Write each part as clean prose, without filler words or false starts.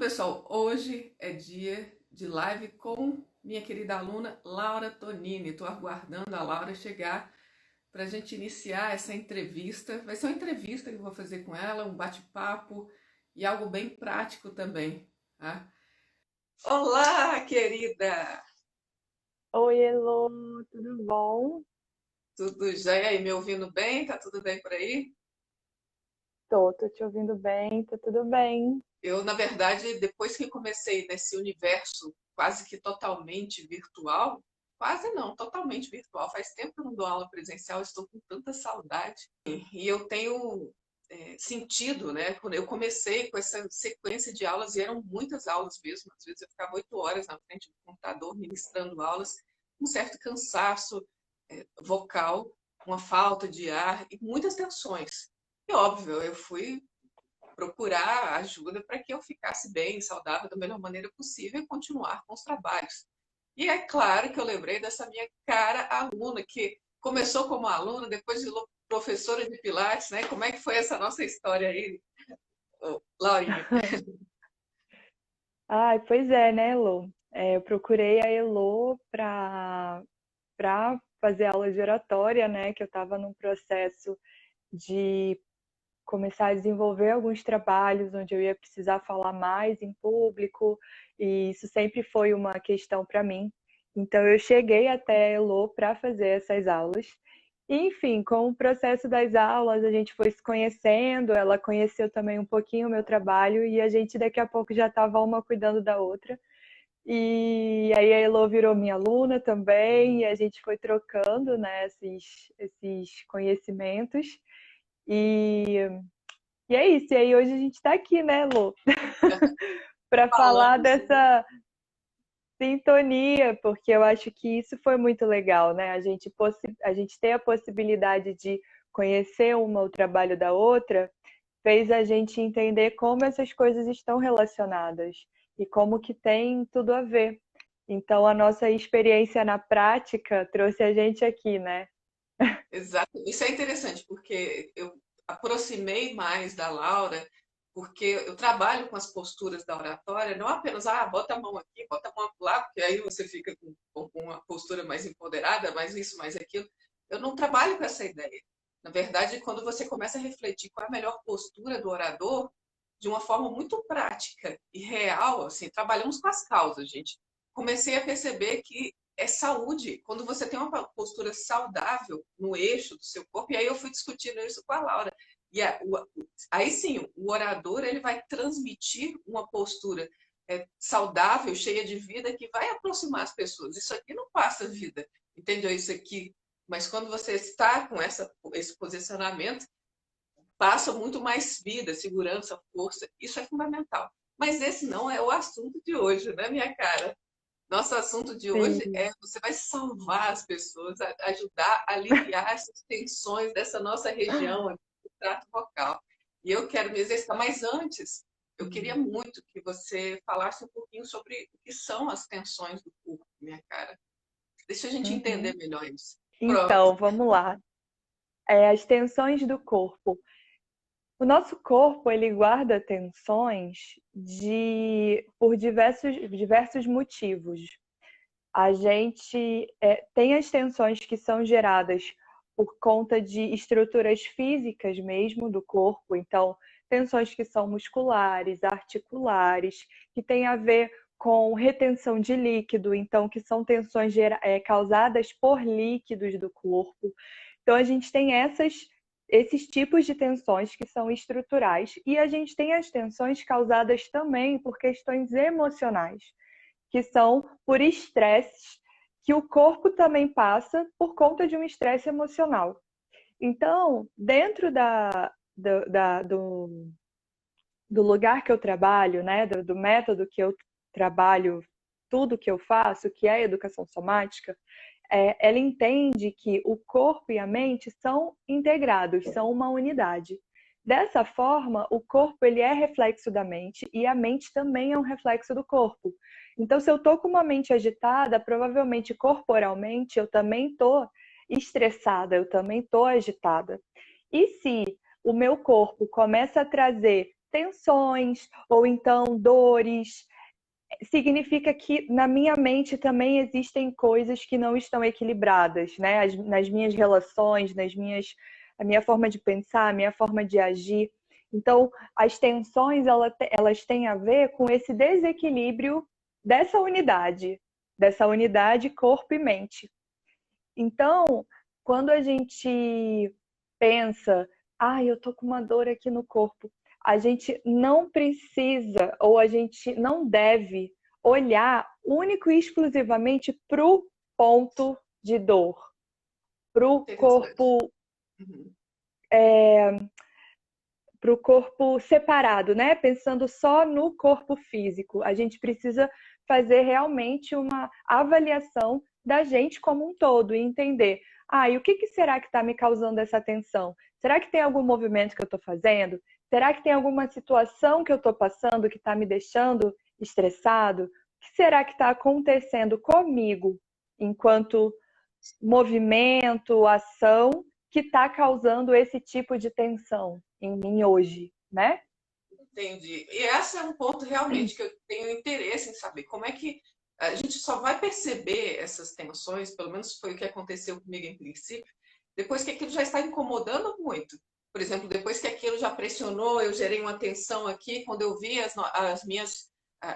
Pessoal, hoje é dia de live com minha querida aluna Laura Tonini. Estou aguardando a Laura chegar para a gente iniciar essa entrevista. Vai ser uma entrevista que eu vou fazer com ela, um bate-papo e algo bem prático também, tá? Olá, querida! Oi, Elô, tudo bom? Tudo já? E aí, me ouvindo bem? Tá tudo bem por aí? Tô te ouvindo bem, tá tudo bem. Eu, na verdade, depois que comecei nesse universo quase que totalmente virtual, quase não, totalmente virtual, faz tempo que eu não dou aula presencial, estou com tanta saudade. E eu tenho sentido, né? Quando eu comecei com essa sequência de aulas, e eram muitas aulas mesmo, às vezes eu ficava 8 horas na frente do computador ministrando aulas, um certo cansaço vocal, uma falta de ar e muitas tensões. E óbvio, eu fui procurar ajuda para que eu ficasse bem, saudável da melhor maneira possível e continuar com os trabalhos. E é claro que eu lembrei dessa minha cara aluna, que começou como aluna, depois virou professora de Pilates, né? Como é que foi essa nossa história aí, Laurinha? Ai, pois é, né, Elô? Eu procurei a Elô para fazer aula de oratória, né? Que eu estava num processo de começar a desenvolver alguns trabalhos onde eu ia precisar falar mais em público, e isso sempre foi uma questão para mim. Então eu cheguei até a Elô para fazer essas aulas. E, enfim, com o processo das aulas, a gente foi se conhecendo, ela conheceu também um pouquinho o meu trabalho e a gente daqui a pouco já estava uma cuidando da outra. E aí a Elô virou minha aluna também, e a gente foi trocando, né, esses conhecimentos. E, e é isso, e aí hoje a gente está aqui, né, Elô, para falar Falando sobre. dessa sintonia, porque eu acho que isso foi muito legal, né? A gente ter a possibilidade de conhecer uma o trabalho da outra, fez a gente entender como essas coisas estão relacionadas e como que tem tudo a ver. Então, a nossa experiência na prática trouxe a gente aqui, né? Exato. Isso é interessante, porque eu aproximei mais da Laura, porque eu trabalho com as posturas da oratória, não apenas, bota a mão aqui, bota a mão lá, porque aí você fica com uma postura mais empoderada, mais isso, mais aquilo. Eu não trabalho com essa ideia. Na verdade, quando você começa a refletir qual é a melhor postura do orador, de uma forma muito prática e real, assim, trabalhamos com as causas, gente. Comecei a perceber que é saúde, quando você tem uma postura saudável no eixo do seu corpo, e aí eu fui discutindo isso com a Laura. E aí sim, o orador ele vai transmitir uma postura saudável, cheia de vida, que vai aproximar as pessoas. Isso aqui não passa vida, entendeu? Isso aqui. Mas quando você está com esse posicionamento, passa muito mais vida, segurança, força. Isso é fundamental. Mas esse não é o assunto de hoje, né, minha cara? Nosso assunto de hoje Sim. é você vai salvar as pessoas, ajudar a aliviar essas tensões dessa nossa região aqui do trato vocal. E eu quero me exercitar, mas antes, eu queria muito que você falasse um pouquinho sobre o que são as tensões do corpo, minha cara. Deixa a gente entender Uhum. melhor isso. Pronto. Então, vamos lá. As tensões do corpo. O nosso corpo, ele guarda tensões por diversos motivos. A gente tem as tensões que são geradas por conta de estruturas físicas mesmo do corpo, então tensões que são musculares, articulares, que tem a ver com retenção de líquido, então que são tensões causadas por líquidos do corpo. Então a gente tem esses tipos de tensões que são estruturais e a gente tem as tensões causadas também por questões emocionais, que são por estresses que o corpo também passa por conta de um estresse emocional. Então, dentro do lugar que eu trabalho, né, do método que eu trabalho, tudo que eu faço, que é a educação somática, ela entende que o corpo e a mente são integrados, são uma unidade. Dessa forma, o corpo ele é reflexo da mente e a mente também é um reflexo do corpo. Então, se eu estou com uma mente agitada, provavelmente corporalmente eu também estou estressada, eu também estou agitada. E se o meu corpo começa a trazer tensões ou então dores. Significa que na minha mente também existem coisas que não estão equilibradas, né? Nas minhas relações, a minha forma de pensar, a minha forma de agir. Então, as tensões, elas têm a ver com esse desequilíbrio dessa unidade corpo e mente. Então, quando a gente pensa, eu tô com uma dor aqui no corpo, a gente não precisa ou a gente não deve olhar único e exclusivamente para o ponto de dor, para o corpo, para o corpo separado, né? Pensando só no corpo físico. A gente precisa fazer realmente uma avaliação da gente como um todo e entender, e o que será que está me causando essa tensão? Será que tem algum movimento que eu estou fazendo? Será que tem alguma situação que eu estou passando que está me deixando estressado? O que será que está acontecendo comigo enquanto movimento, ação, que está causando esse tipo de tensão em mim hoje, né? Entendi. E esse é um ponto realmente que eu tenho interesse em saber. Como é que a gente só vai perceber essas tensões, pelo menos foi o que aconteceu comigo em princípio, depois que aquilo já está incomodando muito. Por exemplo, depois que aquilo já pressionou, eu gerei uma tensão aqui, quando eu vi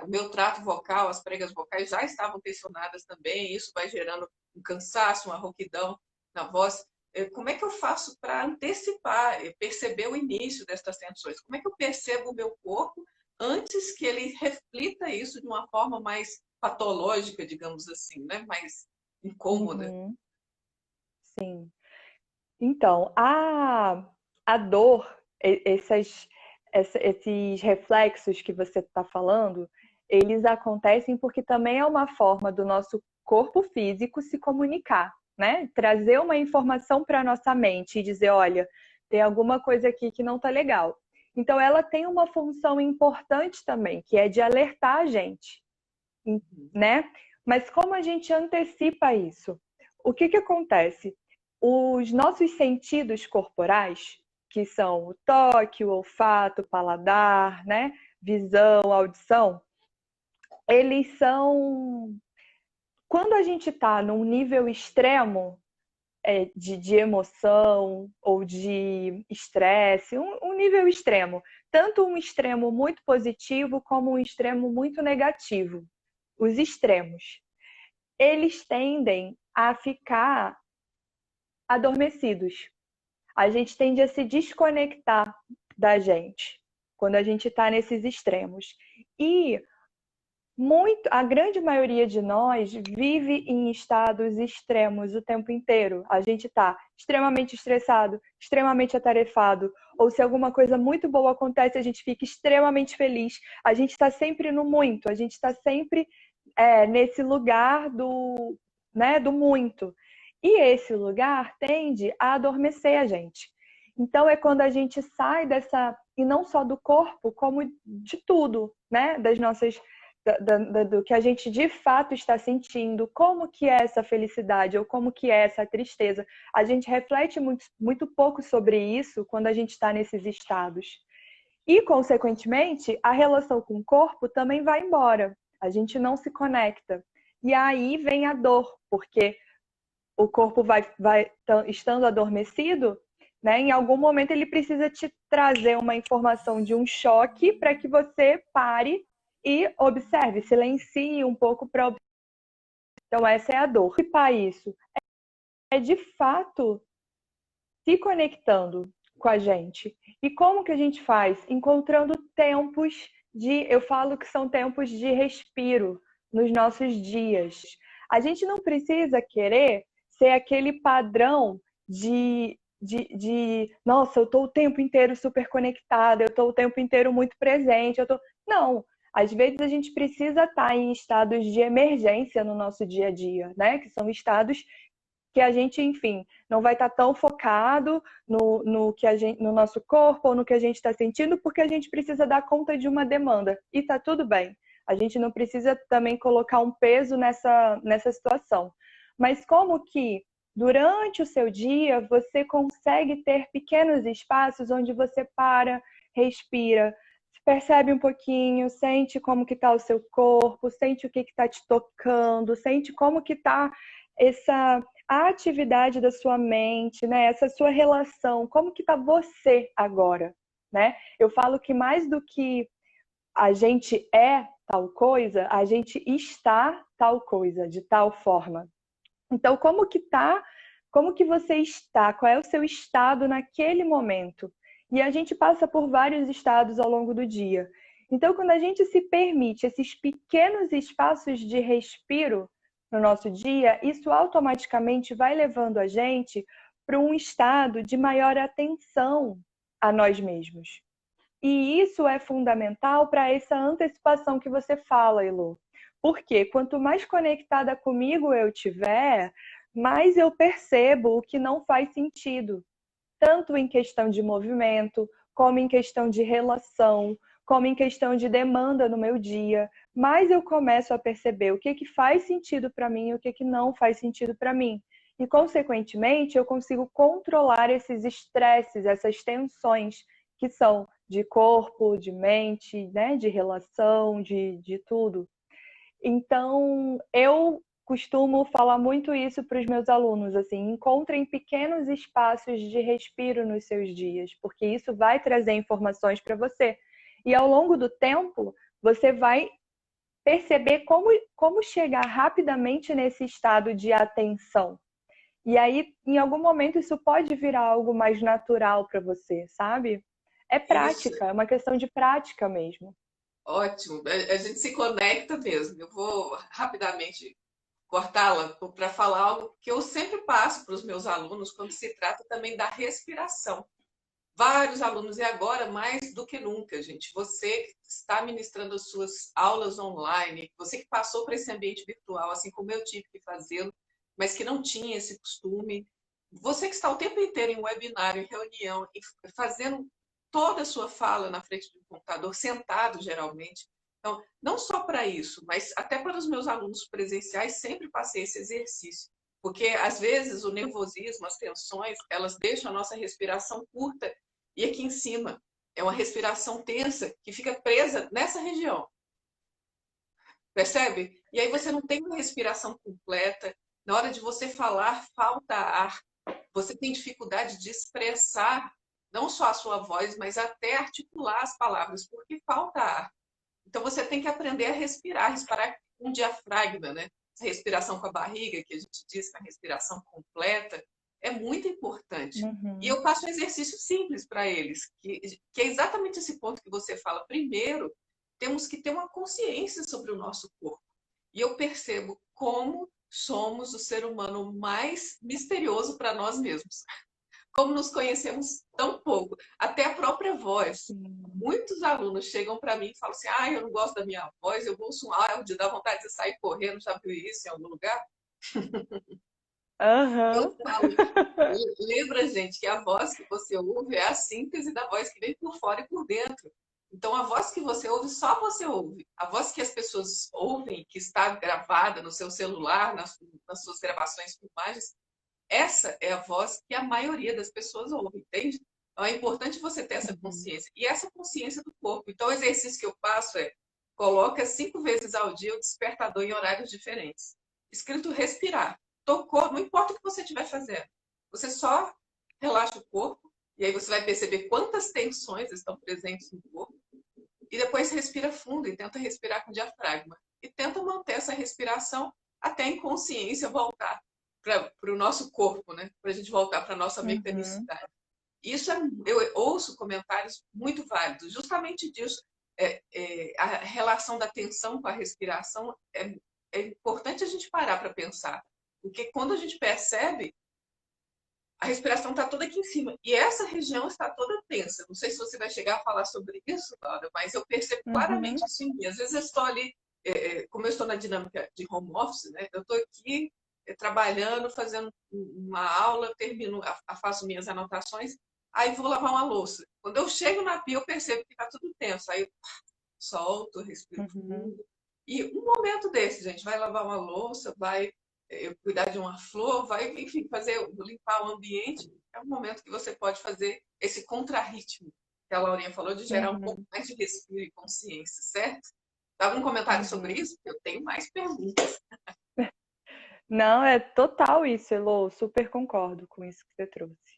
o meu trato vocal, as pregas vocais já estavam tensionadas também, isso vai gerando um cansaço, uma rouquidão na voz. Como é que eu faço para antecipar, perceber o início dessas tensões? Como é que eu percebo o meu corpo antes que ele reflita isso de uma forma mais patológica, digamos assim, né? Mais incômoda? Uhum, sim. Então, a dor, esses reflexos que você está falando, eles acontecem porque também é uma forma do nosso corpo físico se comunicar, né? Trazer uma informação para a nossa mente e dizer, olha, tem alguma coisa aqui que não está legal. Então, ela tem uma função importante também, que é de alertar a gente, né? Mas como a gente antecipa isso? O que acontece? Os nossos sentidos corporais, que são o toque, o olfato, o paladar, né? Visão, audição, eles são... Quando a gente está num nível extremo de emoção ou de estresse, um nível extremo, tanto um extremo muito positivo como um extremo muito negativo, os extremos, eles tendem a ficar adormecidos. A gente tende a se desconectar da gente quando a gente está nesses extremos. E a grande maioria de nós vive em estados extremos o tempo inteiro. A gente está extremamente estressado, extremamente atarefado, ou se alguma coisa muito boa acontece, a gente fica extremamente feliz. A gente está sempre no muito, a gente está sempre nesse lugar do muito. E esse lugar tende a adormecer a gente. Então é quando a gente sai dessa, e não só do corpo, como de tudo, né? Das nossas do que a gente de fato está sentindo, como que é essa felicidade ou como que é essa tristeza. A gente reflete muito pouco sobre isso quando a gente está nesses estados. E, consequentemente, a relação com o corpo também vai embora. A gente não se conecta. E aí vem a dor, porque o corpo vai estando adormecido, né? Em algum momento ele precisa te trazer uma informação de um choque para que você pare e observe, silencie um pouco para observar. Então, essa é a dor. E para isso, é de fato se conectando com a gente. E como que a gente faz? Encontrando tempos eu falo que são tempos de respiro nos nossos dias. A gente não precisa querer ser aquele padrão nossa, eu estou o tempo inteiro super conectada, eu estou o tempo inteiro muito presente. Não, às vezes a gente precisa estar em estados de emergência no nosso dia a dia, né? Que são estados que a gente, enfim, não vai estar tão focado no nosso corpo ou no que a gente está sentindo, porque a gente precisa dar conta de uma demanda. E está tudo bem. A gente não precisa também colocar um peso nessa situação. Mas como que durante o seu dia você consegue ter pequenos espaços onde você para, respira, percebe um pouquinho, sente como que está o seu corpo, sente o que está te tocando, sente como que está a atividade da sua mente, né? Essa sua relação, como que está você agora, né? Eu falo que mais do que a gente é tal coisa, a gente está tal coisa, de tal forma. Então, como que você está? Qual é o seu estado naquele momento? E a gente passa por vários estados ao longo do dia. Então, quando a gente se permite esses pequenos espaços de respiro no nosso dia, isso automaticamente vai levando a gente para um estado de maior atenção a nós mesmos. E isso é fundamental para essa antecipação que você fala, Elo. Porque quanto mais conectada comigo eu tiver, mais eu percebo o que não faz sentido, tanto em questão de movimento, como em questão de relação, como em questão de demanda no meu dia. Mais eu começo a perceber o que faz sentido para mim e o que não faz sentido para mim. E, consequentemente, eu consigo controlar esses estresses, essas tensões que são de corpo, de mente, né, de relação, de tudo. Então, eu costumo falar muito isso para os meus alunos, assim, encontrem pequenos espaços de respiro nos seus dias, porque isso vai trazer informações para você. E ao longo do tempo, você vai perceber como chegar rapidamente nesse estado de atenção. E aí, em algum momento, isso pode virar algo mais natural para você, sabe? É Isso, prática, é uma questão de prática mesmo. ótimo. A gente se conecta mesmo. Eu vou rapidamente cortá-la para falar algo que eu sempre passo para os meus alunos quando se trata também da respiração. Vários alunos, e agora mais do que nunca, gente. Você que está ministrando as suas aulas online, você que passou por esse ambiente virtual, assim como eu tive que fazê-lo, mas que não tinha esse costume. Você que está o tempo inteiro em webinário, em reunião, e fazendo toda a sua fala na frente do computador, sentado geralmente. Então, não só para isso, mas até para os meus alunos presenciais, sempre passei esse exercício. Porque, às vezes, o nervosismo, as tensões, elas deixam a nossa respiração curta e aqui em cima é uma respiração tensa que fica presa nessa região. Percebe? E aí você não tem uma respiração completa. Na hora de você falar, falta ar. Você tem dificuldade de expressar não só a sua voz, mas até articular as palavras, porque falta ar. Então você tem que aprender a respirar com diafragma, né? Essa respiração com a barriga, que a gente diz que é a respiração completa, é muito importante. E Uhum. eu faço um exercício simples para eles, que é exatamente esse ponto que você fala. Primeiro, temos que ter uma consciência sobre o nosso corpo. E eu percebo como somos o ser humano mais misterioso para nós mesmos. Como nos conhecemos tão pouco. Até a própria voz. Sim. Muitos alunos chegam para mim e falam assim: ah, eu não gosto da minha voz, eu ouço um áudio, dá vontade de sair correndo, já viu isso em algum lugar? Eu Aham. falo, lembra, gente, que a voz que você ouve é a síntese da voz que vem por fora e por dentro. Então, a voz que você ouve, só você ouve. A voz que as pessoas ouvem, que está gravada no seu celular, nas suas gravações com imagens, essa é a voz que a maioria das pessoas ouve, entende? Então, é importante você ter essa Uhum. consciência. E essa consciência do corpo. Então, o exercício que eu faço é: coloca 5 vezes ao dia o despertador em horários diferentes. Escrito respirar. Tocou, não importa o que você estiver fazendo. Você só relaxa o corpo e aí você vai perceber quantas tensões estão presentes no corpo. E depois respira fundo e tenta respirar com diafragma. E tenta manter essa respiração até a inconsciência voltar para o nosso corpo, né? Para a gente voltar para a nossa Uhum. mecanicidade. Isso eu ouço comentários muito válidos, justamente disso. A relação da tensão com a respiração é importante a gente parar para pensar. Porque quando a gente percebe, a respiração está toda aqui em cima. E essa região está toda tensa. Não sei se você vai chegar a falar sobre isso, Laura, mas eu percebo claramente Uhum. isso em mim. Às vezes eu estou ali, como eu estou na dinâmica de home office, né? Eu estou aqui trabalhando, fazendo uma aula, termino, faço minhas anotações, aí vou lavar uma louça. Quando eu chego na pia, eu percebo que está tudo tenso. Aí eu solto, respiro Uhum. fundo. E um momento desse, gente, vai lavar uma louça, vai cuidar de uma flor, vai, enfim, limpar o ambiente. É um momento que você pode fazer esse contrarritmo. que a Laurinha falou, de gerar um pouco Uhum, mais de respiro e consciência, certo? Dá algum comentário sobre uhum. isso? Porque eu tenho mais perguntas. Não, é total isso, Elô. Super concordo com isso que você trouxe.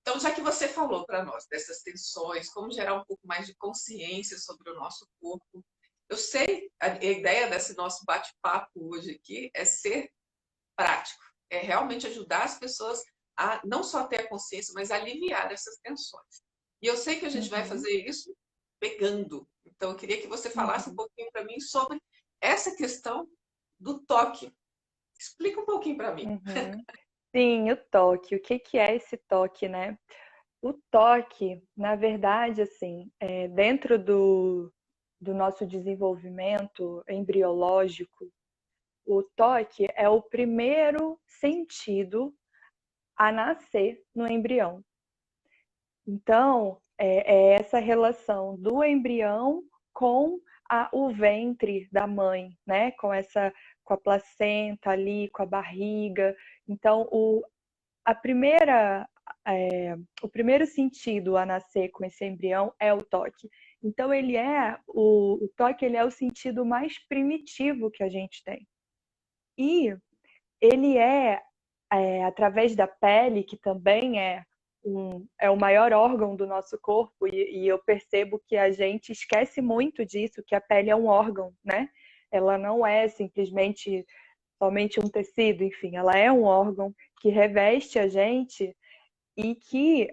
Então, já que você falou para nós dessas tensões, como gerar um pouco mais de consciência sobre o nosso corpo, eu sei, a ideia desse nosso bate-papo hoje aqui é ser prático, é realmente ajudar as pessoas a não só ter a consciência, mas aliviar essas tensões. E eu sei que a gente vai Uhum, fazer isso pegando. Então, eu queria que você falasse um uhum, pouquinho para mim sobre essa questão do toque. Explica um pouquinho para mim. uhum. Sim, o toque. O que que é esse toque, né? O toque, na verdade, assim, dentro do nosso desenvolvimento embriológico, o toque é o primeiro sentido a nascer no embrião. Então, é essa relação do embrião com o ventre da mãe, né? Com a placenta ali, com a barriga. Então, a primeira, o primeiro sentido a nascer com esse embrião é o toque. Então, o toque ele é o sentido mais primitivo que a gente tem. E ele através da pele, que também é o maior órgão do nosso corpo, e eu percebo que a gente esquece muito disso, que a pele é um órgão, né? Ela não é simplesmente somente um tecido, enfim, ela é um órgão que reveste a gente e que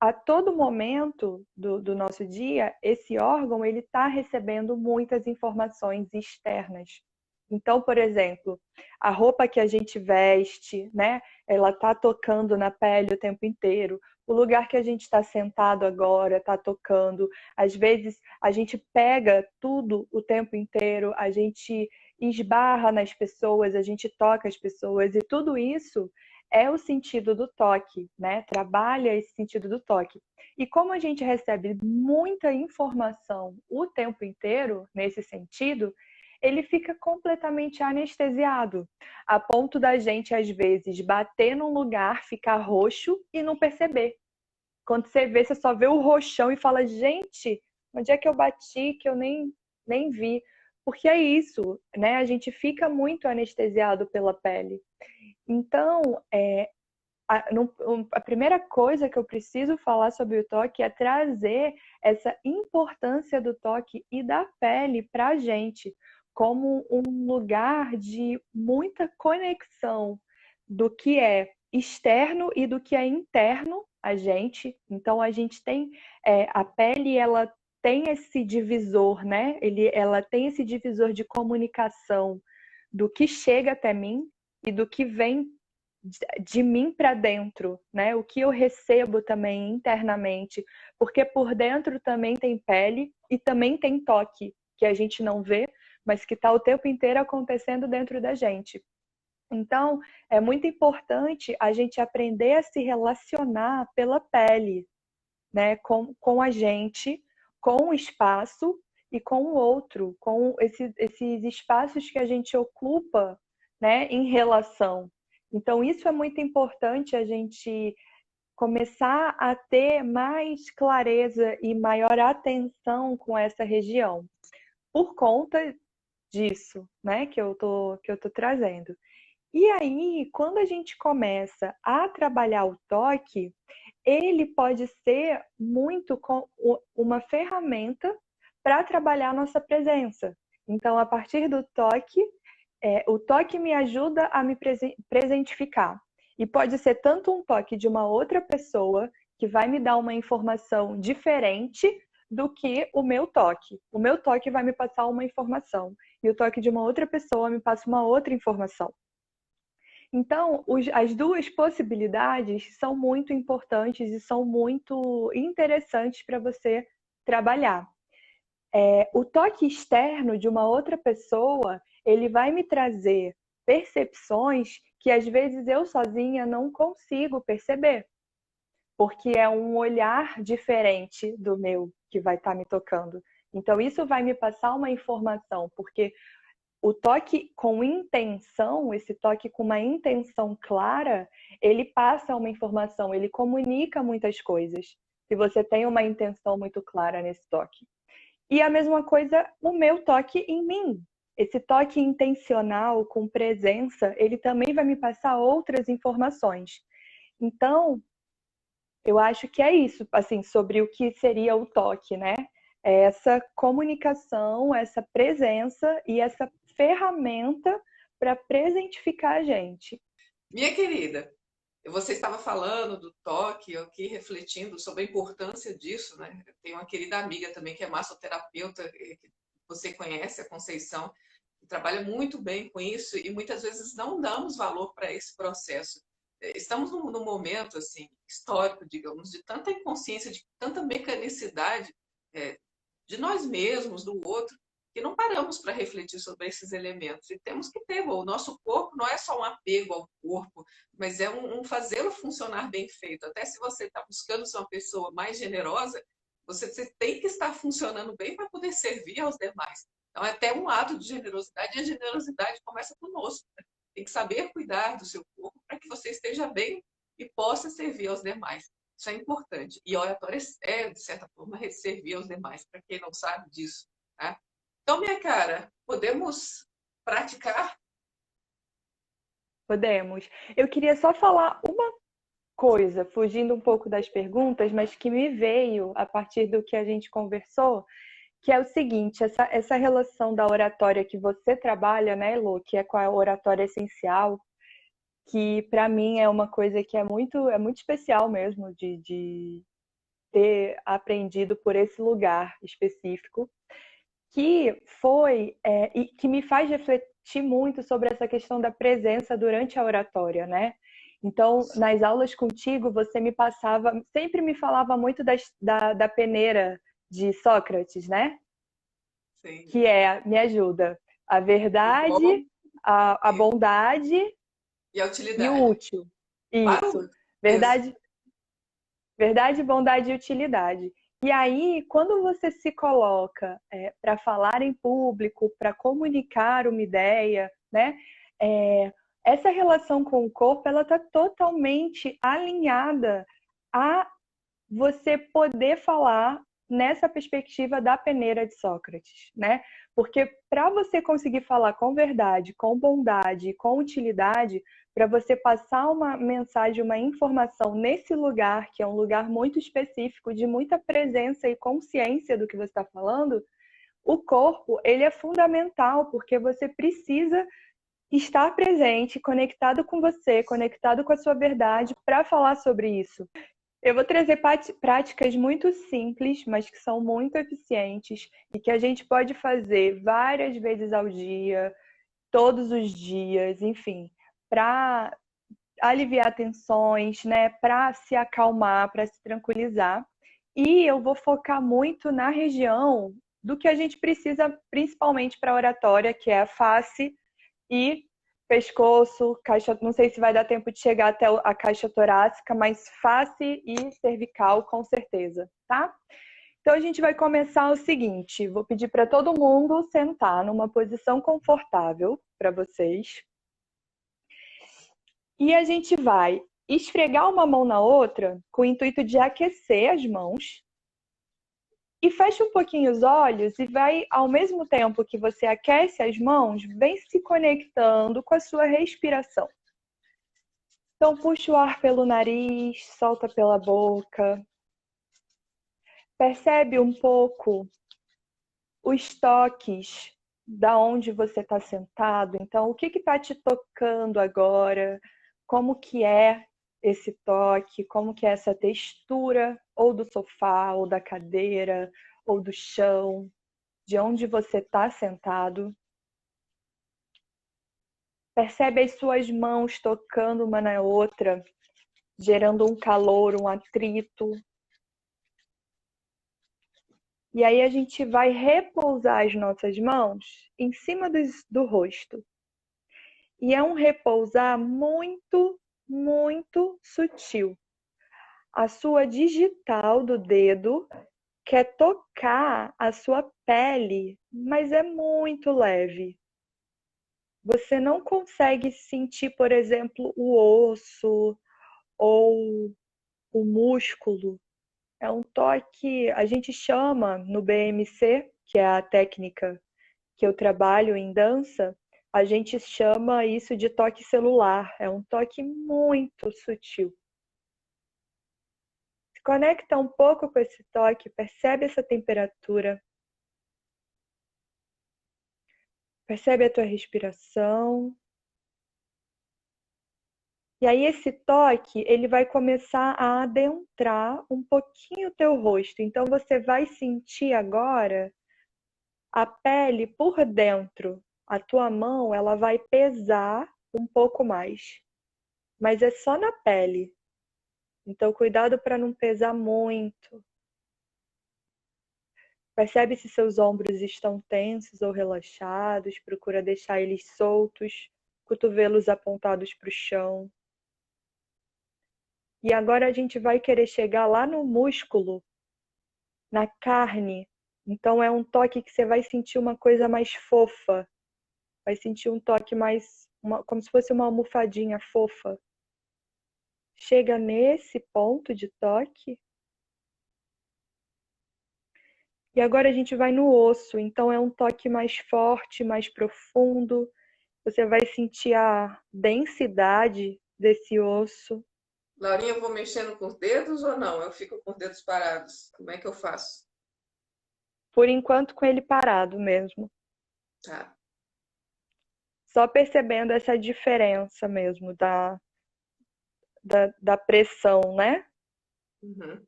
a todo momento do nosso dia, esse órgão ele está recebendo muitas informações externas. Então, por exemplo, a roupa que a gente veste, né, ela está tocando na pele o tempo inteiro. O lugar que a gente está sentado agora está tocando. Às vezes a gente pega tudo o tempo inteiro, a gente esbarra nas pessoas, a gente toca as pessoas e tudo isso é o sentido do toque, né? Trabalha esse sentido do toque. E como a gente recebe muita informação o tempo inteiro nesse sentido, ele fica completamente anestesiado, a ponto da gente, às vezes, bater num lugar, ficar roxo e não perceber. Quando você vê, você só vê o roxão e fala, gente, onde é que eu bati que eu nem vi? Porque é isso, né? A gente fica muito anestesiado pela pele. Então, a primeira coisa que eu preciso falar sobre o toque é trazer essa importância do toque e da pele para a gente, como um lugar de muita conexão do que é externo e do que é interno a gente. Então, a gente tem a pele, ela tem esse divisor, né? Ela tem esse divisor de comunicação do que chega até mim e do que vem de mim para dentro, né? O que eu recebo também internamente, porque por dentro também tem pele e também tem toque, que a gente não vê, mas que está o tempo inteiro acontecendo dentro da gente. Então, é muito importante a gente aprender a se relacionar pela pele, né? Com a gente, com o espaço e com o outro, com esses espaços que a gente ocupa, né, em relação. Então, isso é muito importante a gente começar a ter mais clareza e maior atenção com essa região, por conta disso, né, que eu tô trazendo. E aí, quando a gente começa a trabalhar o toque, ele pode ser muito uma ferramenta para trabalhar a nossa presença. Então, a partir do toque, o toque me ajuda a me presentificar. E pode ser tanto um toque de uma outra pessoa que vai me dar uma informação diferente do que o meu toque. O meu toque vai me passar uma informação e o toque de uma outra pessoa me passa uma outra informação. Então, as duas possibilidades são muito importantes e são muito interessantes para você trabalhar. O toque externo de uma outra pessoa, ele vai me trazer percepções que às vezes eu sozinha não consigo perceber, porque é um olhar diferente do meu que vai estar me tocando. Então, isso vai me passar uma informação, porque o toque com intenção, esse toque com uma intenção clara, ele passa uma informação, ele comunica muitas coisas. se você tem uma intenção muito clara nesse toque. E a mesma coisa, o meu toque em mim. Esse toque intencional, com presença, ele também vai me passar outras informações. Então, eu acho que é isso, assim, sobre o que seria o toque, né? É essa comunicação, essa presença e essa ferramenta para presentificar a gente. Minha querida, você estava falando do toque, eu aqui refletindo sobre a importância disso, né? Eu tenho uma querida amiga também que é massoterapeuta, que você conhece, a Conceição, que trabalha muito bem com isso e muitas vezes não damos valor para esse processo. Estamos num momento assim histórico, digamos, de tanta inconsciência, de tanta mecanicidade de nós mesmos, do outro, que não paramos para refletir sobre esses elementos. E temos que ter, o nosso corpo não é só um apego ao corpo, mas é um fazê-lo funcionar bem feito. Até se você está buscando ser uma pessoa mais generosa, você tem que estar funcionando bem para poder servir aos demais. Então, é até um ato de generosidade, e a generosidade começa conosco. Né? Tem que saber cuidar do seu corpo para que você esteja bem e possa servir aos demais. Isso é importante. E oratória é, de certa forma, servir aos demais, para quem não sabe disso. Tá? Então, minha cara, podemos praticar? Podemos. Eu queria só falar uma coisa, fugindo um pouco das perguntas, mas que me veio a partir do que a gente conversou, que é o seguinte, essa relação da oratória que você trabalha, né, Lu, que é com a oratória essencial, que para mim é uma coisa que é muito especial mesmo de ter aprendido por esse lugar específico, que foi e que me faz refletir muito sobre essa questão da presença durante a oratória, né? Então, nas aulas contigo, você me passava, sempre me falava muito da peneira de Sócrates, né? Sim. Que me ajuda, a O bom verdade, a bondade e a e o utilidade. útil. Para Isso. o isso. Verdade, verdade, bondade e utilidade. E aí, quando você se coloca para falar em público, para comunicar uma ideia, né? Essa relação com o corpo, ela está totalmente alinhada a você poder falar nessa perspectiva da peneira de Sócrates, né? Porque para você conseguir falar com verdade, com bondade, com utilidade, para você passar uma mensagem, uma informação nesse lugar, que é um lugar muito específico, de muita presença e consciência do que você está falando, o corpo, ele é fundamental, porque você precisa estar presente, conectado com você, conectado com a sua verdade, para falar sobre isso. Eu vou trazer práticas muito simples, mas que são muito eficientes e que a gente pode fazer várias vezes ao dia, todos os dias, enfim, para aliviar tensões, né, para se acalmar, para se tranquilizar. E eu vou focar muito na região do que a gente precisa principalmente para a oratória, que é a face e pescoço, caixa, não sei se vai dar tempo de chegar até a caixa torácica, mas face e cervical com certeza, tá? Então a gente vai começar o seguinte, vou pedir para todo mundo sentar numa posição confortável para vocês. E a gente vai esfregar uma mão na outra com o intuito de aquecer as mãos. E fecha um pouquinho os olhos e vai, ao mesmo tempo que você aquece as mãos, vem se conectando com a sua respiração. Então, puxa o ar pelo nariz, solta pela boca. Percebe um pouco os toques da onde você está sentado. Então, o que está te tocando agora? Como que é esse toque? Como que é essa textura ou do sofá, ou da cadeira, ou do chão? De onde você está sentado. Percebe as suas mãos tocando uma na outra, gerando um calor, um atrito. E aí a gente vai repousar as nossas mãos em cima do rosto. E é um repousar muito, muito sutil. A sua digital do dedo quer tocar a sua pele, mas é muito leve. Você não consegue sentir, por exemplo, o osso ou o músculo É um toque, a gente chama no BMC, que é a técnica que eu trabalho em dança, a gente chama isso de toque celular. É um toque muito sutil. Se conecta um pouco com esse toque, percebe essa temperatura, percebe a tua respiração. E aí esse toque, ele vai começar a adentrar um pouquinho o teu rosto. Então você vai sentir agora a pele por dentro. A tua mão, ela vai pesar um pouco mais, mas é só na pele. Então cuidado para não pesar muito. Percebe se seus ombros estão tensos ou relaxados, procura deixar eles soltos, cotovelos apontados para o chão. E agora a gente vai querer chegar lá no músculo, na carne. Então é um toque que você vai sentir uma coisa mais fofa. Vai sentir um toque mais, como se fosse uma almofadinha fofa. Chega nesse ponto de toque. E agora a gente vai no osso. Então é um toque mais forte, mais profundo. Você vai sentir a densidade desse osso. Laurinha, eu vou mexendo com os dedos ou não? Eu fico com os dedos parados. Como é que eu faço? Por enquanto com ele parado mesmo. Tá. Só percebendo essa diferença mesmo da pressão, né? Uhum.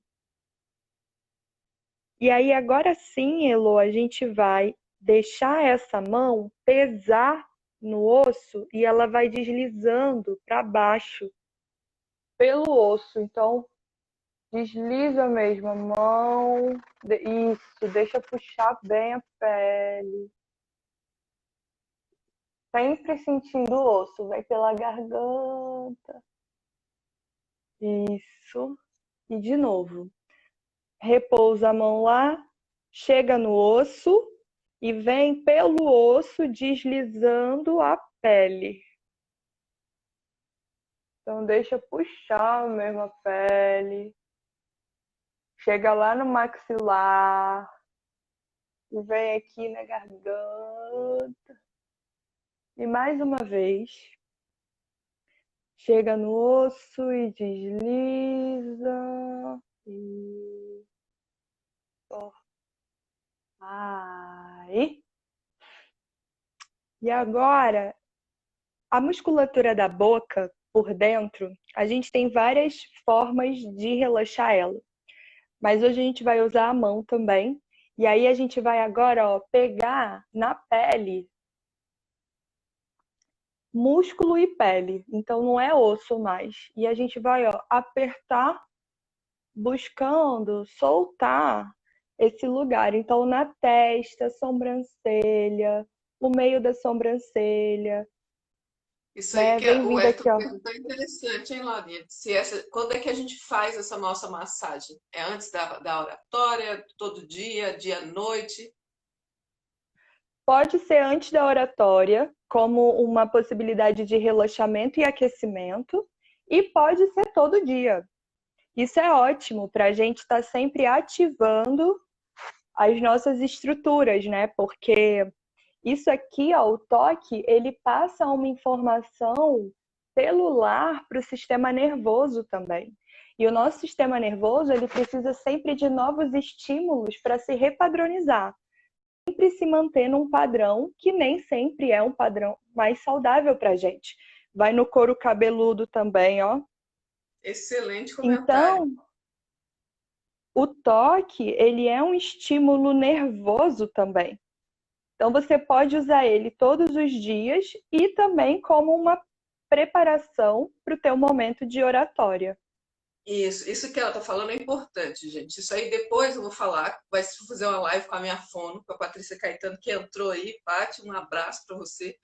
E aí agora sim, Elo, a gente vai deixar essa mão pesar no osso e ela vai deslizando para baixo pelo osso. Então, desliza mesmo a mão. Isso, deixa puxar bem a pele. Sempre sentindo o osso, vai pela garganta. Isso. E de novo. Repousa a mão lá, chega no osso e vem pelo osso deslizando a pele. Então deixa puxar mesmo a pele. Chega lá no maxilar e vem aqui na garganta. E mais uma vez. Chega no osso e desliza. E ai. E agora, a musculatura da boca por dentro, a gente tem várias formas de relaxar ela. Mas hoje a gente vai usar a mão também. E aí a gente vai agora, ó, pegar na pele músculo e pele. Então não é osso mais. E a gente vai, ó, apertar buscando soltar esse lugar. Então na testa, sobrancelha, o meio da sobrancelha, Isso aí né? que Vem o vindo Hector aqui, ó. perguntou é interessante, hein, Laurinha? Se essa, quando é que a gente faz essa nossa massagem? É antes da oratória, todo dia, dia e noite? Pode ser antes da oratória, como uma possibilidade de relaxamento e aquecimento, e pode ser todo dia. Isso é ótimo para a gente estar sempre ativando as nossas estruturas, né? Porque isso aqui, ó, o toque, ele passa uma informação celular para o sistema nervoso também. E o nosso sistema nervoso, ele precisa sempre de novos estímulos para se repadronizar. Sempre se manter num padrão que nem sempre é um padrão mais saudável para a gente. Vai no couro cabeludo também, ó. Excelente comentário. Então, o toque, ele é um estímulo nervoso também. Então, você pode usar ele todos os dias e também como uma preparação para o teu momento de oratória. Isso que ela está falando é importante, gente. Isso aí depois eu vou falar. Vai fazer uma live com a minha fono, com a Patrícia Caetano, que entrou aí. Pati, um abraço para você.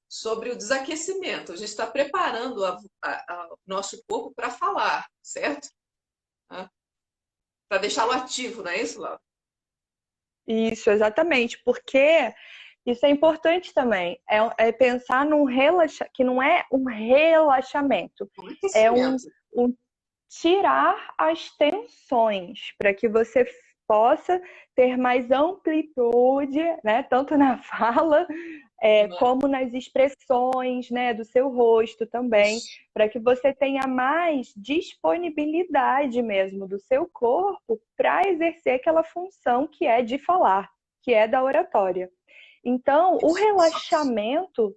Sobre o desaquecimento. A gente está preparando o nosso corpo para falar, certo? Para deixá-lo ativo, não é isso, Laura? Isso, exatamente, porque isso é importante também. É pensar num que não é um relaxamento, Um é um, aquecimento. um tirar as tensões, para que você possa ter mais amplitude, né? Tanto na fala, como nas expressões, né, do seu rosto também, para que você tenha mais disponibilidade mesmo do seu corpo para exercer aquela função que é de falar, que é da oratória. Então, o relaxamento...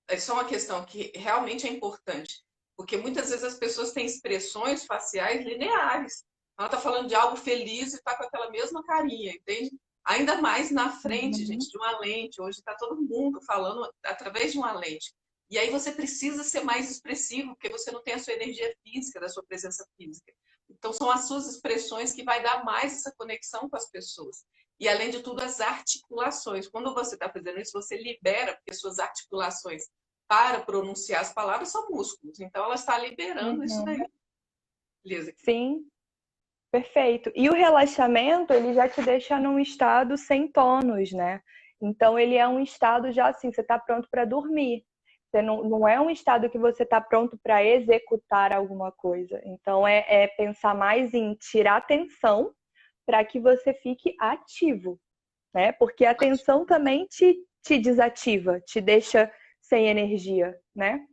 É só uma questão que realmente é importante, porque muitas vezes as pessoas têm expressões faciais lineares. Ela está falando de algo feliz e está com aquela mesma carinha, entende? Ainda mais na frente, gente, de uma lente. Hoje está todo mundo falando através de uma lente. E aí você precisa ser mais expressivo, porque você não tem a sua energia física, da sua presença física. Então são as suas expressões que vai dar mais essa conexão com as pessoas. E além de tudo, as articulações. Quando você está fazendo isso, você libera, porque suas articulações para pronunciar as palavras são músculos. Então ela está liberando isso daí. Beleza. Sim, perfeito. E o relaxamento, ele já te deixa num estado sem tônus, né? Então ele é um estado já assim, você está pronto para dormir. Você não é um estado que você está pronto para executar alguma coisa. Então é pensar mais em tirar atenção para que você fique ativo, né? Porque a atenção também te desativa, te deixa sem energia, né?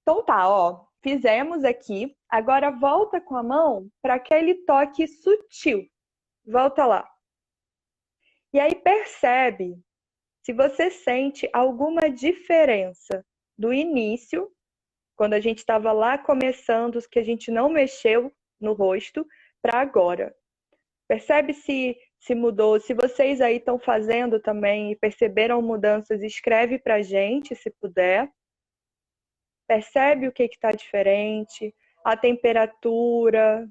Então tá, ó, fizemos aqui. Agora volta com a mão para aquele toque sutil. Volta lá. E aí percebe se você sente alguma diferença do início, quando a gente estava lá começando, que a gente não mexeu no rosto, para agora. Percebe se mudou. Se vocês aí estão fazendo também e perceberam mudanças, escreve para a gente, se puder. Percebe o que está diferente, a temperatura,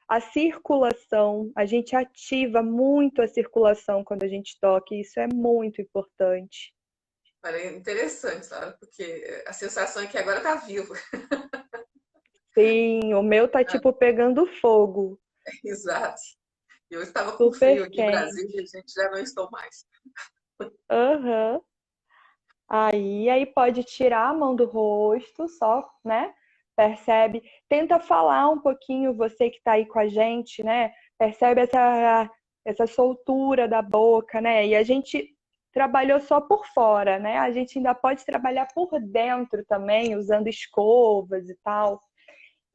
a circulação. A gente ativa muito a circulação quando a gente toca, e isso é muito importante. É interessante, sabe? Porque a sensação é que agora está vivo. Sim, o meu tá tipo pegando fogo. Exato. Eu estava com frio Super aqui em Brasília e a quente. gente já não estou mais. Aham. Aí pode tirar a mão do rosto, só, né? Percebe, tenta falar um pouquinho, você que tá aí com a gente, né? Percebe essa soltura da boca, né? E a gente trabalhou só por fora, né? A gente ainda pode trabalhar por dentro também, usando escovas e tal.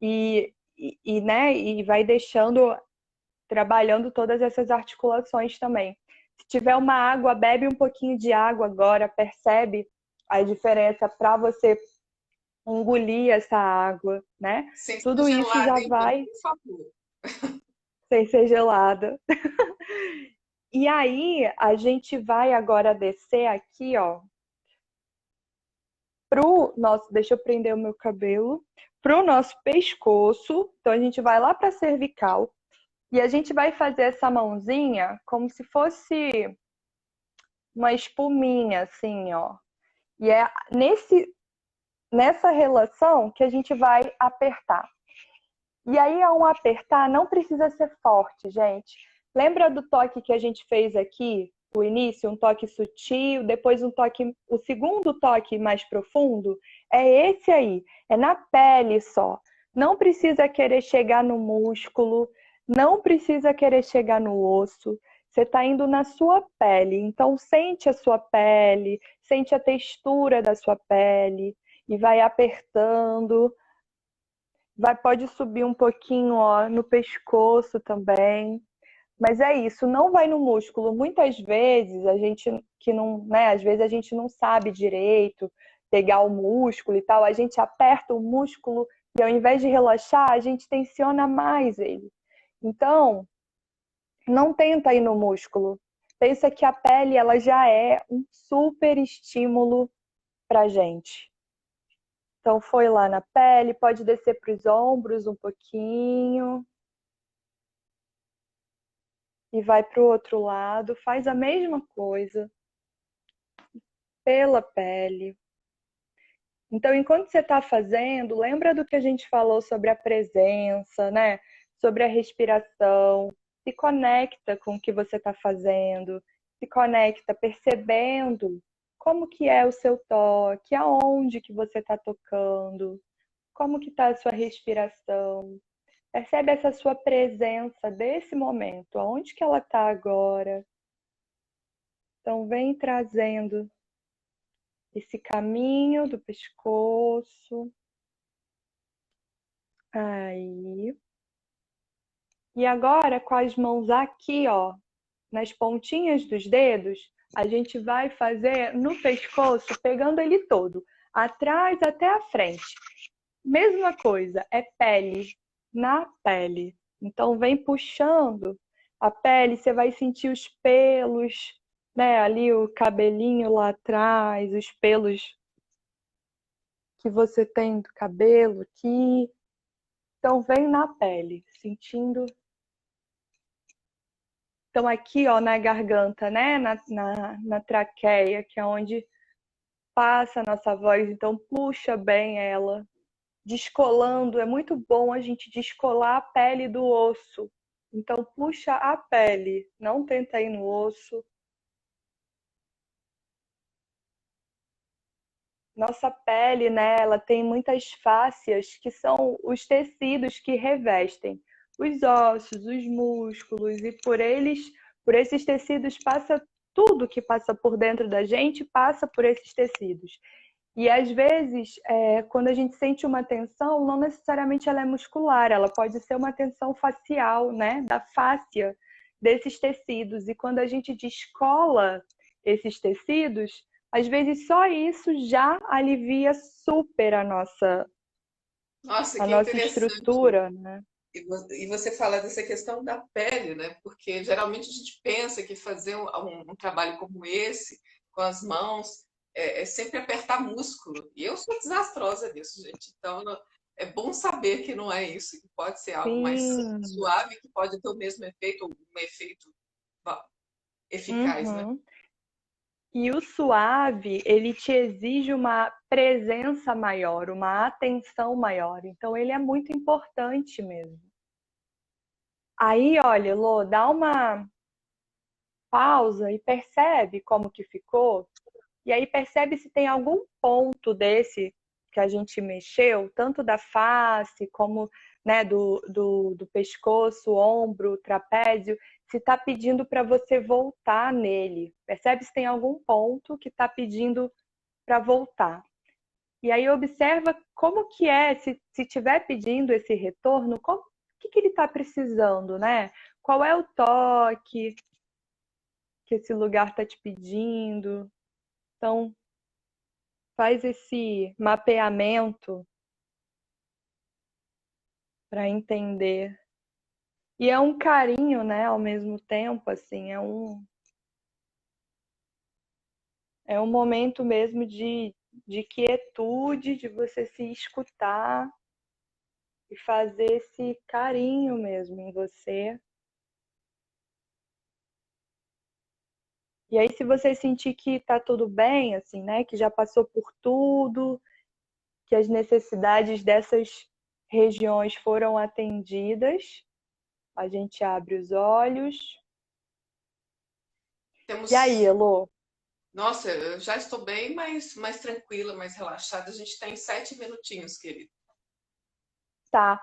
Né? E vai deixando, trabalhando todas essas articulações também. Se tiver uma água, bebe um pouquinho de água agora, percebe a diferença para você engolir essa água, né? Sem ser Tudo isso gelada, já hein, Bruno? vai Por favor. sem ser gelada. E aí, a gente vai agora descer aqui, ó, pro nosso, deixa eu prender o meu cabelo, pro nosso pescoço. Então a gente vai lá para cervical e a gente vai fazer essa mãozinha como se fosse uma espuminha assim, ó. E é nessa relação que a gente vai apertar. E aí, ao apertar, não precisa ser forte, gente. Lembra do toque que a gente fez aqui, o início, um toque sutil, depois um toque, o segundo toque mais profundo? É esse aí, é na pele só. Não precisa querer chegar no músculo, não precisa querer chegar no osso. Você está indo na sua pele, então sente a sua pele, sente a textura da sua pele e vai apertando. Pode subir um pouquinho, ó, no pescoço também. Mas é isso, não vai no músculo. Muitas vezes a gente que não, né, às vezes a gente não sabe direito pegar o músculo e tal, a gente aperta o músculo e ao invés de relaxar, a gente tensiona mais ele. Então, não tenta ir no músculo. Pensa que a pele ela já é um super estímulo pra gente. Então foi lá na pele, pode descer para os ombros um pouquinho. E vai para o outro lado, faz a mesma coisa pela pele. Então, enquanto você está fazendo, lembra do que a gente falou sobre a presença, né? Sobre a respiração. Se conecta com o que você está fazendo. Se conecta percebendo como que é o seu toque, aonde que você está tocando, como que está a sua respiração. Percebe essa sua presença desse momento, aonde que ela está agora. Então, vem trazendo esse caminho do pescoço. Aí. E agora, com as mãos aqui, ó, nas pontinhas dos dedos, a gente vai fazer no pescoço, pegando ele todo, atrás até a frente. Mesma coisa, é pele, na pele. Então, vem puxando a pele, você vai sentir os pelos, né? Ali o cabelinho lá atrás, os pelos que você tem do cabelo aqui. Então, vem na pele, sentindo. Então, aqui, ó, na garganta, né? Na traqueia, que é onde passa a nossa voz. Então, puxa bem ela, descolando. É muito bom a gente descolar a pele do osso. Então, puxa a pele, não tenta ir no osso. Nossa pele, né, ela tem muitas fáscias que são os tecidos que revestem os ossos, os músculos, e por esses tecidos passa tudo que passa por dentro da gente, passa por esses tecidos. E às vezes, quando a gente sente uma tensão, não necessariamente ela é muscular, ela pode ser uma tensão facial, né, da fáscia desses tecidos. E quando a gente descola esses tecidos, às vezes só isso já alivia super Nossa, a que nossa interessante. estrutura, né? E você fala dessa questão da pele, né? Porque geralmente a gente pensa que fazer um trabalho como esse, com as mãos, é sempre apertar músculo. E eu sou desastrosa nisso, gente. Então, é bom saber que não é isso, que pode ser algo mais Sim. suave, que pode ter o mesmo efeito, ou um efeito eficaz, né? Uhum. E o suave, ele te exige uma presença maior, uma atenção maior. Então, ele é muito importante mesmo. Aí, olha, Lô, dá uma pausa e percebe como que ficou. E aí percebe se tem algum ponto desse que a gente mexeu, tanto da face como, né, do pescoço, ombro, trapézio, se está pedindo para você voltar nele. Percebe se tem algum ponto que está pedindo para voltar. E aí observa como que é, se tiver pedindo esse retorno, o que ele está precisando, né? Qual é o toque que esse lugar está te pedindo? Então, faz esse mapeamento para entender. E é um carinho, né, ao mesmo tempo, assim, é um momento mesmo de quietude, de você se escutar e fazer esse carinho mesmo em você. E aí, se você sentir que tá tudo bem, assim, né, que já passou por tudo, que as necessidades dessas regiões foram atendidas, a gente abre os olhos. E aí, Temos. Elô? Nossa, eu já estou bem mais tranquila, mais relaxada. A gente tem 7 minutinhos, querido. Tá.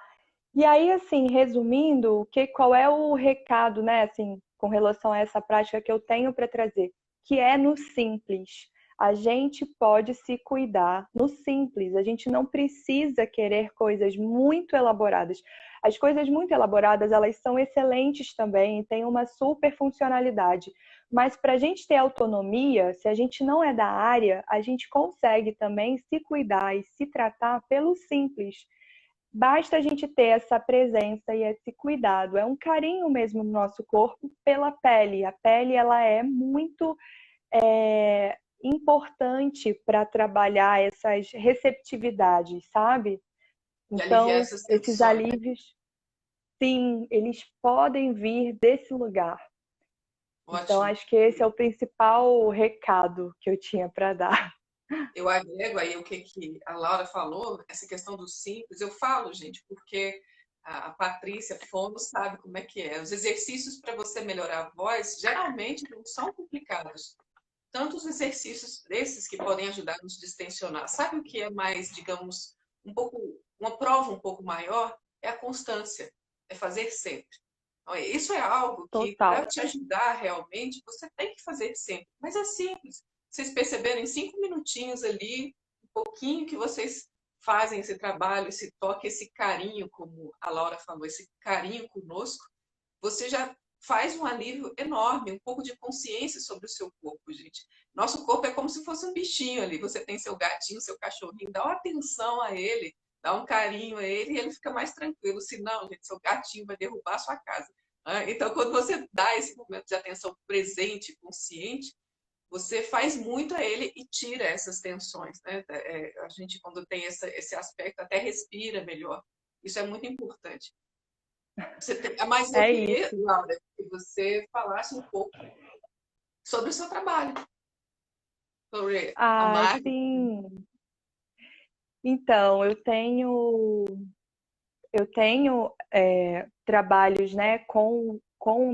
E aí, assim, resumindo, qual é o recado, né, assim, com relação a essa prática que eu tenho para trazer? Que é no simples. A gente pode se cuidar no simples. A gente não precisa querer coisas muito elaboradas. As coisas muito elaboradas, elas são excelentes também, têm uma super funcionalidade. Mas para a gente ter autonomia, se a gente não é da área, a gente consegue também se cuidar e se tratar pelo simples. Basta a gente ter essa presença e esse cuidado. É um carinho mesmo no nosso corpo pela pele. A pele, ela é muito importante para trabalhar essas receptividades, sabe? E aliviar Então, essas esses tensões. alívios, sim, eles podem vir desse lugar. Então, Ótimo. acho que esse é o principal recado que eu tinha para dar. Eu agrego aí o que a Laura falou, essa questão do simples. Eu falo, gente, porque a Patrícia Fono sabe como é que é. Os exercícios para você melhorar a voz geralmente não são complicados. Tanto os exercícios desses que podem ajudar a nos distensionar. Sabe o que é mais, digamos, um pouco, uma prova um pouco maior? é a constância, é fazer sempre. Então, isso é algo que, para Total. te ajudar realmente, você tem que fazer sempre. Mas é simples. Vocês perceberam em 5 minutinhos ali, um pouquinho que vocês fazem esse trabalho, esse toque, esse carinho, como a Laura falou, esse carinho conosco, você já faz um alívio enorme, um pouco de consciência sobre o seu corpo, gente. Nosso corpo é como se fosse um bichinho ali. Você tem seu gatinho, seu cachorrinho, dá uma atenção a ele, dá um carinho a ele e ele fica mais tranquilo. Se não, gente, seu gatinho vai derrubar a sua casa. Então, quando você dá esse momento de atenção presente, consciente, você faz muito a ele e tira essas tensões, né? A gente, quando tem esse aspecto, até respira melhor. Isso é muito importante. Mas eu É queria, isso. Laura, que você falasse um pouco sobre o seu trabalho, sobre a Ah, margem. sim. Então, eu tenho trabalhos, né, com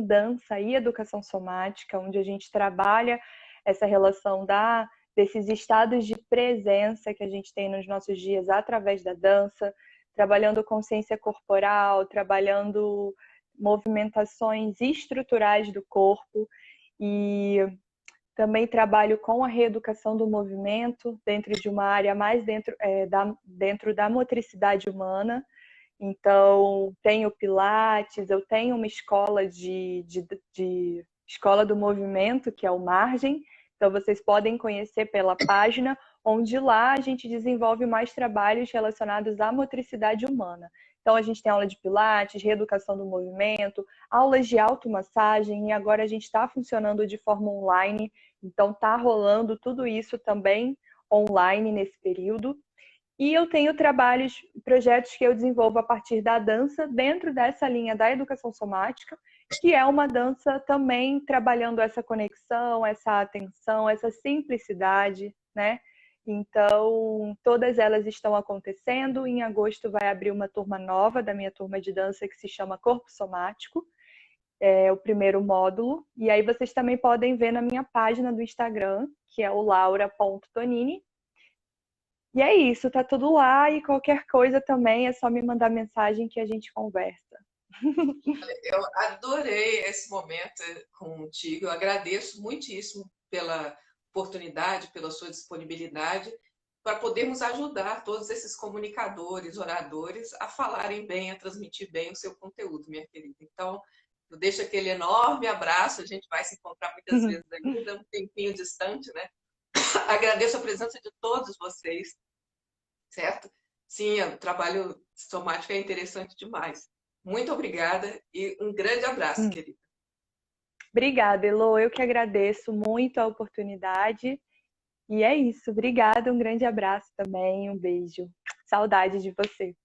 dança e educação somática, onde a gente trabalha essa relação desses estados de presença que a gente tem nos nossos dias através da dança, trabalhando consciência corporal, trabalhando movimentações estruturais do corpo e também trabalho com a reeducação do movimento dentro de uma área mais dentro da motricidade humana. Então, tenho Pilates, eu tenho uma escola de escola do movimento, que é o Margem. Então, vocês podem conhecer pela página, onde lá a gente desenvolve mais trabalhos relacionados à motricidade humana. Então, a gente tem aula de Pilates, reeducação do movimento, aulas de automassagem, e agora a gente está funcionando de forma online. Então, está rolando tudo isso também online nesse período. E eu tenho projetos que eu desenvolvo a partir da dança, dentro dessa linha da educação somática, que é uma dança também trabalhando essa conexão, essa atenção, essa simplicidade, né? Então, todas elas estão acontecendo. Em agosto vai abrir uma turma nova da minha turma de dança que se chama Corpo Somático, é o primeiro módulo. E aí vocês também podem ver na minha página do Instagram, que é o laura.tonini. E é isso, tá tudo lá e qualquer coisa também é só me mandar mensagem que a gente conversa. Eu adorei esse momento contigo. Eu agradeço muitíssimo pela oportunidade, pela sua disponibilidade, para podermos ajudar todos esses comunicadores, oradores, a falarem bem, a transmitir bem o seu conteúdo, minha querida. Então, eu deixo aquele enorme abraço. A gente vai se encontrar muitas vezes ainda, um tempinho distante, né? Agradeço a presença de todos vocês, certo? Sim, o trabalho somático é interessante demais. Muito obrigada e um grande abraço, querida. Obrigada, Elô. Eu que agradeço muito a oportunidade. E é isso. Obrigada, um grande abraço também, um beijo. Saudade de você.